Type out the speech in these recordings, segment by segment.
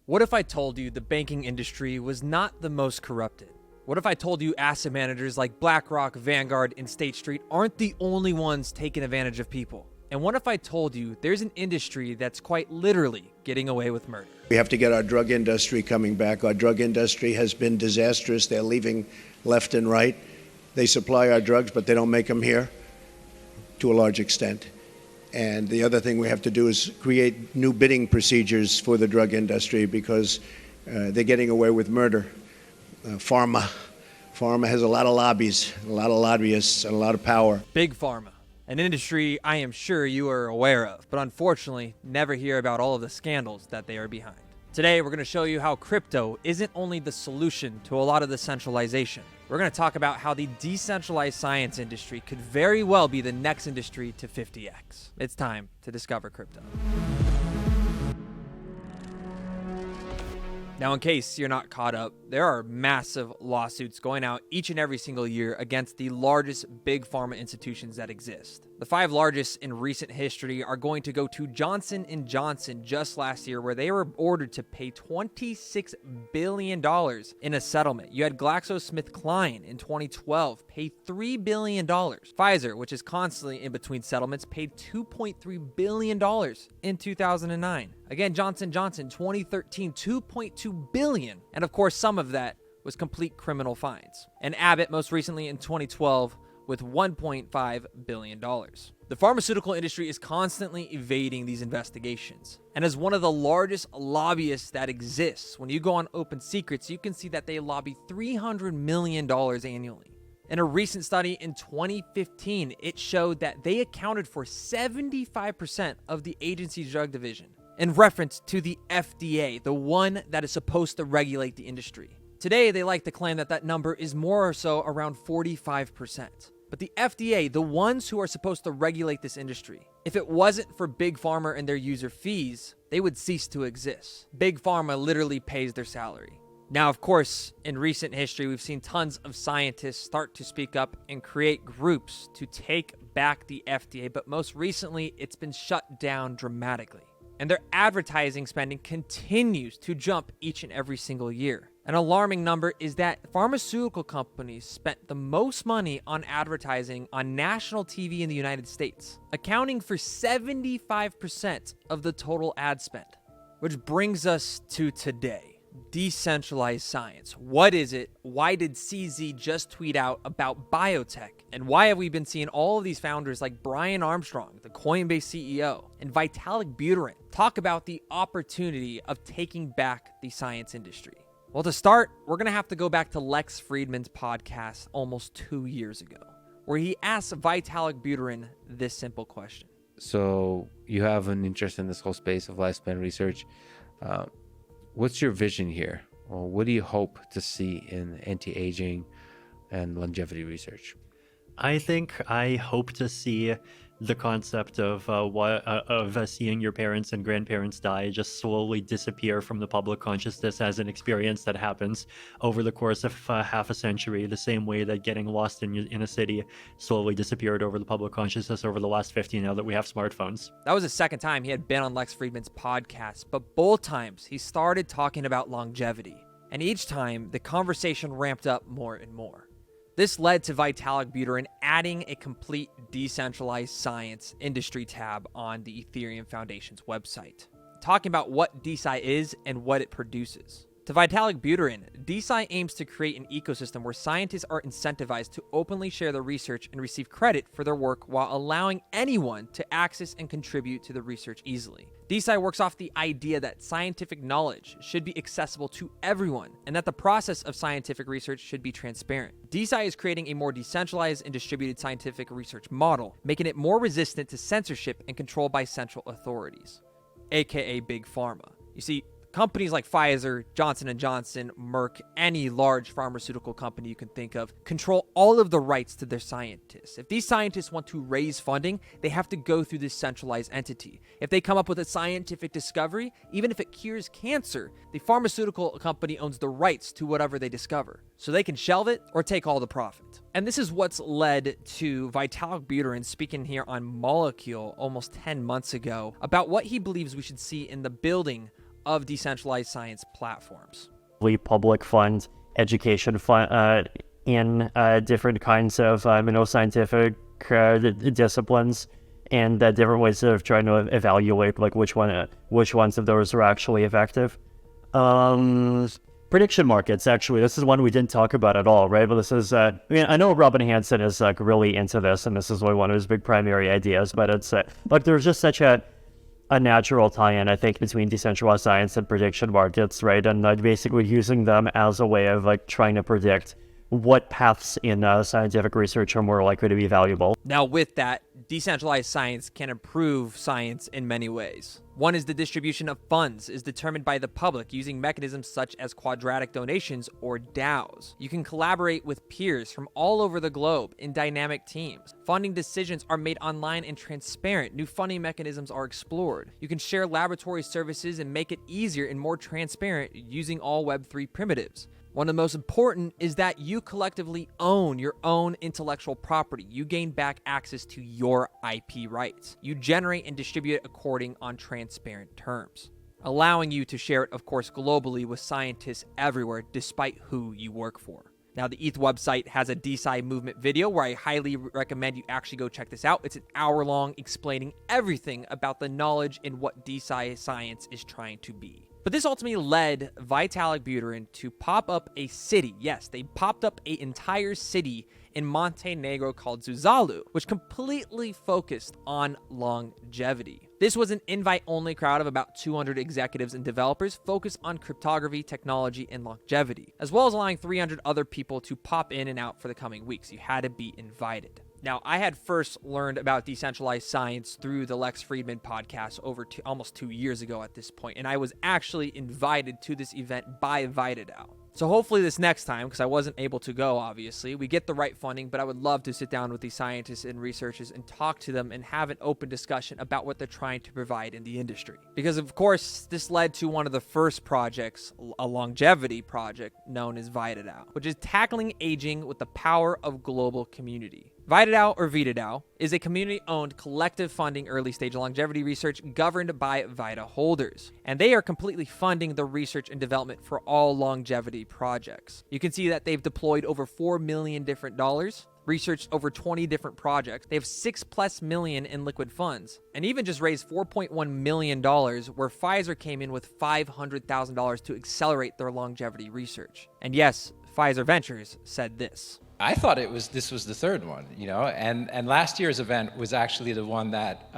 What if I told you the banking industry was not the most corrupted? What if I told you asset managers like BlackRock, Vanguard, and State Street aren't the only ones taking advantage of people? And what if I told you there's an industry that's quite literally getting away with murder? We have to get our drug industry coming back. Our drug industry has been disastrous. They're leaving left and right. They supply our drugs, but they don't make them here to a large extent. And the other thing we have to do is create new bidding procedures for the drug industry because they're getting away with murder. Pharma has a lot of lobbies, a lot of lobbyists, and a lot of power. Big Pharma, an industry I am sure you are aware of, but unfortunately never hear about all of the scandals that they are behind. Today, we're going to show you how crypto isn't only the solution to a lot of the centralization. We're going to talk about how the decentralized science industry could very well be the next industry to 50x. It's time to discover crypto. Now, in case you're not caught up, there are massive lawsuits going out each and every single year against the largest big pharma institutions that exist. The 5 largest in recent history are going to go to Johnson & Johnson just last year, where they were ordered to pay $26 billion in a settlement. You had GlaxoSmithKline in 2012 pay $3 billion. Pfizer, which is constantly in between settlements, paid $2.3 billion in 2009. Again, Johnson & Johnson, 2013, $2.2 billion. And of course, some of that was complete criminal fines. And Abbott, most recently in 2012, with $1.5 billion. The pharmaceutical industry is constantly evading these investigations. And as one of the largest lobbyists that exists, when you go on Open Secrets, you can see that they lobby $300 million annually. In a recent study in 2015, it showed that they accounted for 75% of the agency's drug division, in reference to the FDA, the one that is supposed to regulate the industry. Today, they like to claim that that number is more or so around 45%. But the FDA, the ones who are supposed to regulate this industry, if it wasn't for Big Pharma and their user fees, they would cease to exist. Big Pharma literally pays their salary. Now, of course, in recent history, we've seen tons of scientists start to speak up and create groups to take back the FDA, but most recently, it's been shut down dramatically. And their advertising spending continues to jump each and every single year. An alarming number is that pharmaceutical companies spent the most money on advertising on national TV in the United States, accounting for 75% of the total ad spend. Which brings us to today. Decentralized science. What is it? Why did CZ just tweet out about Biotech? And why have we been seeing all of these founders like Brian Armstrong, the Coinbase CEO, and Vitalik Buterin talk about the opportunity of taking back the science industry? Well, to start, we're going to have to go back to Lex Fridman's podcast almost 2 years ago, where he asked Vitalik Buterin this simple question. So you have an interest in this whole space of lifespan research. What's your vision here? Well, what do you hope to see in anti-aging and longevity research? I think I hope to see the concept of seeing your parents and grandparents die just slowly disappear from the public consciousness as an experience that happens over the course of half a century, the same way that getting lost in a city slowly disappeared over the public consciousness over the last 50 now that we have smartphones. That was the second time he had been on Lex Fridman's podcast, but both times he started talking about longevity. And each time, the conversation ramped up more and more. This led to Vitalik Buterin adding a complete decentralized science industry tab on the Ethereum Foundation's website, talking about what DeSci is and what it produces. To Vitalik Buterin, DeSci aims to create an ecosystem where scientists are incentivized to openly share their research and receive credit for their work while allowing anyone to access and contribute to the research easily. DeSci works off the idea that scientific knowledge should be accessible to everyone and that the process of scientific research should be transparent. DeSci is creating a more decentralized and distributed scientific research model, making it more resistant to censorship and control by central authorities, aka Big Pharma. You see, companies like Pfizer, Johnson & Johnson, Merck, any large pharmaceutical company you can think of, control all of the rights to their scientists. If these scientists want to raise funding, they have to go through this centralized entity. If they come up with a scientific discovery, even if it cures cancer, the pharmaceutical company owns the rights to whatever they discover. So they can shelve it or take all the profit. And this is what's led to Vitalik Buterin speaking here on Molecule almost 10 months ago about what he believes we should see in the building of decentralized science platforms. Public fund education fund in different kinds of scientific disciplines, and different ways of trying to evaluate like which ones of those are actually effective. Prediction markets, actually, this is one we didn't talk about at all, right? But this is, I know Robin Hanson is like really into this, and this is like one of his big primary ideas. But it's like there's just such a natural tie-in, I think, between decentralized science and prediction markets, right? And basically using them as a way of like trying to predict what paths in scientific research are more likely to be valuable. Now, with that, decentralized science can improve science in many ways. One is the distribution of funds is determined by the public using mechanisms such as quadratic donations or DAOs. You can collaborate with peers from all over the globe in dynamic teams. Funding decisions are made online and transparent. New funding mechanisms are explored. You can share laboratory services and make it easier and more transparent using all Web3 primitives. One of the most important is that you collectively own your own intellectual property. You gain back access to your IP rights. You generate and distribute it according on transparent terms, allowing you to share it, of course, globally with scientists everywhere, despite who you work for. Now, the ETH website has a DeSci movement video where I highly recommend you actually go check this out. It's an hour long explaining everything about the knowledge in what DeSci science is trying to be. But this ultimately led Vitalik Buterin to pop up a city. Yes, they popped up an entire city in Montenegro called Zuzalu, which completely focused on longevity. This was an invite-only crowd of about 200 executives and developers focused on cryptography, technology, and longevity, as well as allowing 300 other people to pop in and out for the coming weeks. You had to be invited. Now, I had first learned about decentralized science through the Lex Friedman podcast almost 2 years ago at this point, and I was actually invited to this event by VitaDao. So hopefully this next time, because I wasn't able to go, obviously, we get the right funding, but I would love to sit down with these scientists and researchers and talk to them and have an open discussion about what they're trying to provide in the industry. Because, of course, this led to one of the first projects, a longevity project known as VitaDao, which is tackling aging with the power of global community. VitaDao, or VitaDao, is a community-owned collective funding early-stage longevity research governed by Vita holders, and they are completely funding the research and development for all longevity projects. You can see that they've deployed over $4 million different dollars, researched over 20 different projects. They have $6+ million in liquid funds, and even just raised $4.1 million, where Pfizer came in with $500,000 to accelerate their longevity research. And yes, Pfizer Ventures said this. I thought this was the third one, and last year's event was actually the one that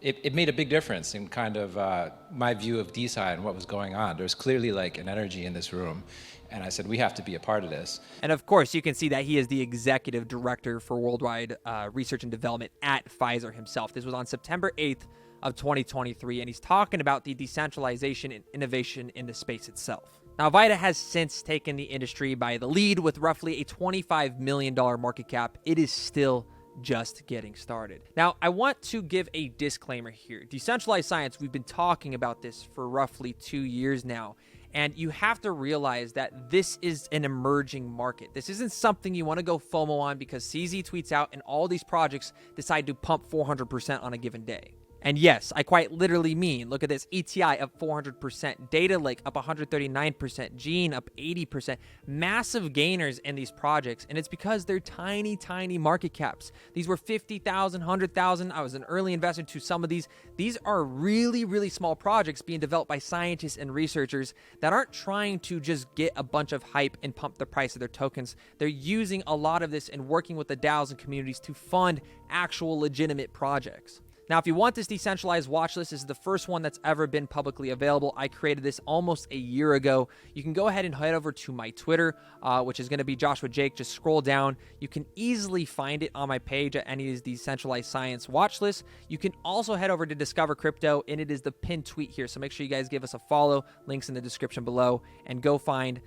it made a big difference in kind of my view of DeSci and what was going on. There's clearly like an energy in this room, and I said we have to be a part of this. And of course, you can see that he is the executive director for worldwide research and development at Pfizer himself. This was on September 8th of 2023, and he's talking about the decentralization and innovation in the space itself. Now, Vita has since taken the industry by the lead with roughly a $25 million market cap. It is still just getting started. Now, I want to give a disclaimer here. Decentralized science, we've been talking about this for roughly 2 years now, and you have to realize that this is an emerging market. This isn't something you want to go FOMO on because CZ tweets out and all these projects decide to pump 400% on a given day. And yes, I quite literally mean, look at this, ETI up 400%, Data Lake up 139%, Gene up 80%, massive gainers in these projects, and it's because they're tiny, tiny market caps. These were 50,000, 100,000. I was an early investor to some of these. These are really, really small projects being developed by scientists and researchers that aren't trying to just get a bunch of hype and pump the price of their tokens. They're using a lot of this and working with the DAOs and communities to fund actual legitimate projects. Now, if you want this decentralized watch list, this is the first one that's ever been publicly available. I created this almost a year ago. You can go ahead and head over to my Twitter, which is going to be Joshua Jake. Just scroll down. You can easily find it on my page at any of these decentralized science watch lists. You can also head over to Discover Crypto, and it is the pinned tweet here. So make sure you guys give us a follow. Links in the description below, and go find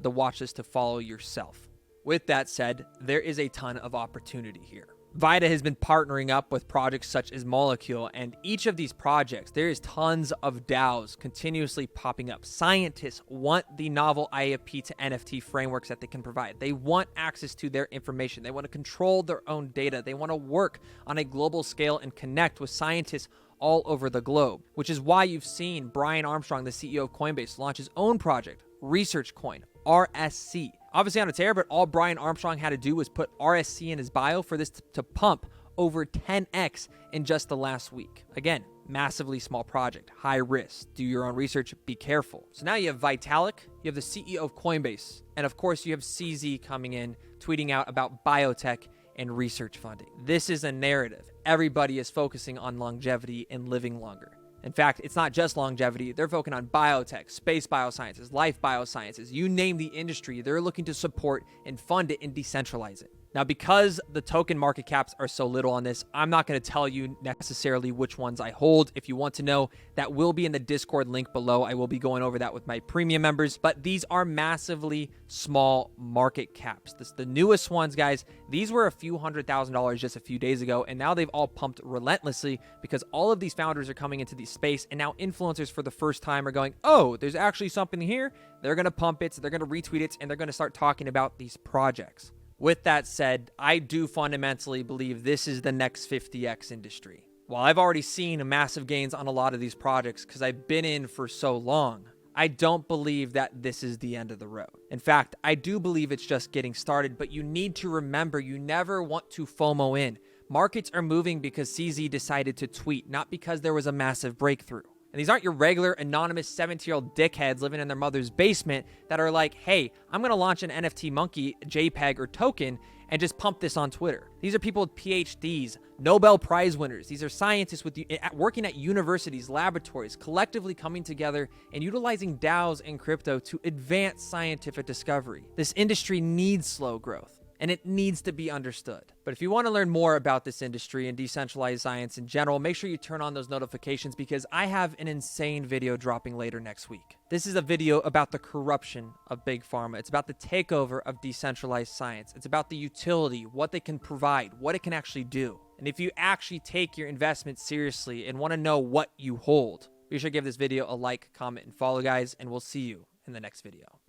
the watch list to follow yourself. With that said, there is a ton of opportunity here. Vita has been partnering up with projects such as Molecule, and each of these projects, there is tons of DAOs continuously popping up. Scientists want the novel IFP to NFT frameworks that they can provide. They want access to their information. They want to control their own data. They want to work on a global scale and connect with scientists all over the globe, which is why you've seen Brian Armstrong, the CEO of Coinbase, launch his own project, Research Coin, RSC. Obviously on its air, but all Brian Armstrong had to do was put RSC in his bio for this to pump over 10x in just the last week. Again, massively small project, high risk. Do your own research, be careful. So now you have Vitalik, you have the CEO of Coinbase, and of course you have CZ coming in, tweeting out about biotech and research funding. This is a narrative. Everybody is focusing on longevity and living longer. In fact, it's not just longevity. They're focusing on biotech, space biosciences, life biosciences. You name the industry, they're looking to support and fund it and decentralize it. Now, because the token market caps are so little on this, I'm not going to tell you necessarily which ones I hold. If you want to know, that will be in the Discord link below. I will be going over that with my premium members, but these are massively small market caps. The newest ones, guys, these were a few $100,000 just a few days ago, and now they've all pumped relentlessly because all of these founders are coming into the space, and now influencers for the first time are going, oh, there's actually something here. They're going to pump it, so they're going to retweet it, and they're going to start talking about these projects. With that said, I do fundamentally believe this is the next 50x industry. While I've already seen massive gains on a lot of these projects because I've been in for so long, I don't believe that this is the end of the road. In fact, I do believe it's just getting started, but you need to remember you never want to FOMO in. Markets are moving because CZ decided to tweet, not because there was a massive breakthrough. And these aren't your regular anonymous 17-year-old dickheads living in their mother's basement that are like, hey, I'm going to launch an NFT monkey, JPEG, or token and just pump this on Twitter. These are people with PhDs, Nobel Prize winners. These are scientists working at universities, laboratories, collectively coming together and utilizing DAOs and crypto to advance scientific discovery. This industry needs slow growth, and it needs to be understood. But if you want to learn more about this industry and decentralized science in general, make sure you turn on those notifications because I have an insane video dropping later next week. This is a video about the corruption of Big Pharma. It's about the takeover of decentralized science. It's about the utility, what they can provide, what it can actually do. And if you actually take your investment seriously and want to know what you hold, be sure to give this video a like, comment, and follow, guys, and we'll see you in the next video.